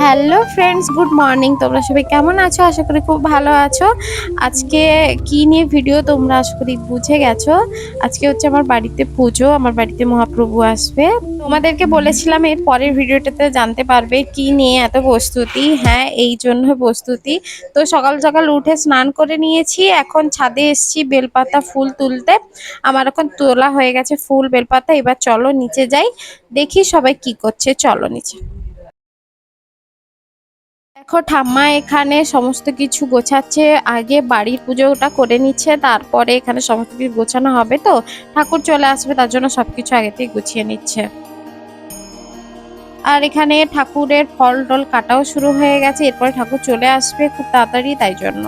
Hello friends, good morning. তোমরা সবাই কেমন আছো? আশা করি খুব ভালো আছো। আজকে কি নিয়ে ভিডিও তোমরা আশা করি বুঝে গেছো। আজকে হচ্ছে আমার বাড়িতে পুজো, আমার বাড়িতে মহাপ্রভু আসবে। তোমাদেরকে বলেছিলাম এর পরের ভিডিওটাতে জানতে পারবে কি নিয়ে এত প্রস্তুতি। হ্যাঁ, এই জন্য প্রস্তুতি। তো সকাল সকাল উঠে স্নান করে নিয়েছি, এখন ছাদে এসেছি বেলপাতা ফুল তুলতে। আমার এখন তোলা হয়ে গেছে ফুল বেলপাতা। এবার চলো নিচে যাই, দেখি সবাই কি করছে। চলো নিচে। দেখো ঠাম্মা এখানে সমস্ত কিছু গোছাচ্ছে, আগে বাড়ির পুজোটা করে নিচ্ছে, তারপরে এখানে সমস্ত কিছু গোছানো হবে। তো ঠাকুর চলে আসবে, তার জন্য সবকিছু আগে থেকে গুছিয়ে নিচ্ছে। আর এখানে ঠাকুরের ফল টল কাটাও শুরু হয়ে গেছে, এরপরে ঠাকুর চলে আসবে খুব তাড়াতাড়ি, তাই জন্য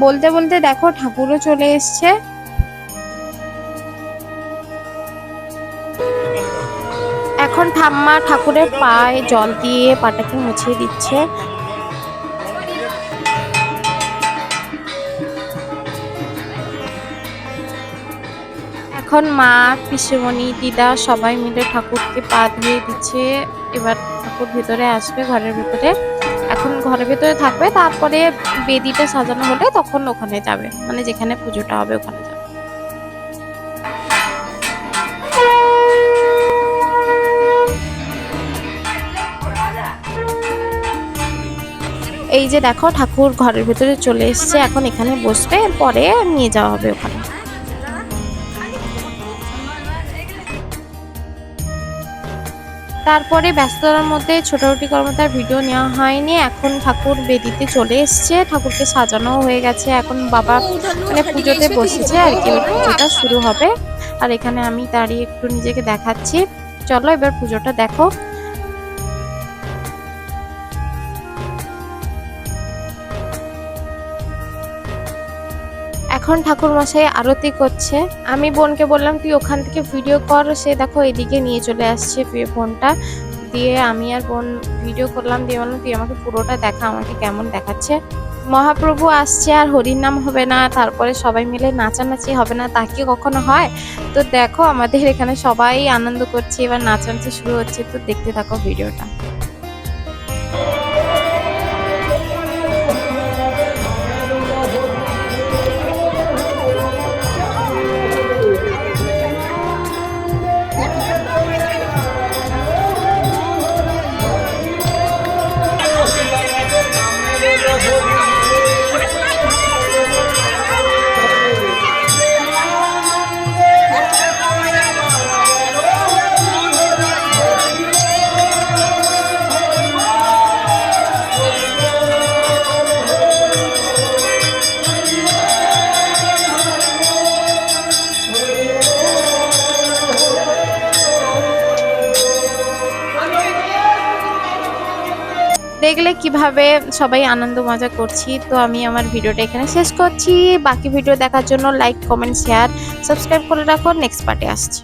বলতে বলতে দেখো ঠাকুরও চলে এসছে। এখন ঠাম্মা ঠাকুরের পায়ে জল দিয়ে পাটাকে মুছিয়ে দিচ্ছে। এখন মা, পিসিমণি, দিদা সবাই মিলে ঠাকুরকে পা ধুয়ে দিচ্ছে। এবার ঠাকুর ভেতরে আসবে ঘরের ভেতরে। এখন ঘরের ভেতরে থাকবে, তারপরে বেদিটা সাজানো হলে তখন ওখানে যাবে, মানে যেখানে পুজোটা হবে ওখানে যাবে। এই যে দেখো ঠাকুর ঘরের ভেতরে চলে এসেছে, এখন এখানে বসবে, পরে নিয়ে যাওয়া হবে ওখানে। তারপরে ব্যস্ততার মধ্যে ছোটাছুটি কর্মতার ভিডিও নেওয়া হয়নি। এখন ঠাকুর বেদিতে চলে এসছে, ঠাকুরকে সাজানো হয়ে গেছে। এখন বাবা মানে পুজোতে বসেছে আর কি, পুজোটা শুরু হবে। আর এখানে আমি দাঁড়িয়ে একটু নিজেকে দেখাচ্ছি। চলো এবার পুজোটা দেখো। এখন ঠাকুর মশাই আরতি করছে। আমি বোনকে বললাম তুই ওখান থেকে ভিডিও কর, সে দেখো এদিকে নিয়ে চলে আসছে ফোনটা দিয়ে। আমি আর বোন ভিডিও করলাম, দিয়ে বললাম তুই আমাকে পুরোটা দেখা, আমাকে কেমন দেখাচ্ছে। মহাপ্রভু আসছে আর হরির নাম হবে না, তারপরে সবাই মিলে নাচানাচি হবে না, তা কি কখনো হয়? তো দেখো আমাদের এখানে সবাই আনন্দ করছে, এবার নাচানাচি শুরু হচ্ছে। তো দেখতে থাকো ভিডিওটা। দেখলে কিভাবে সবাই আনন্দ মজা করছি। তো আমি আমার ভিডিওটা এখানে শেষ করছি। বাকি ভিডিও দেখার জন্য লাইক, কমেন্ট, শেয়ার, সাবস্ক্রাইব করে রাখো। নেক্সট পার্টে আসছি।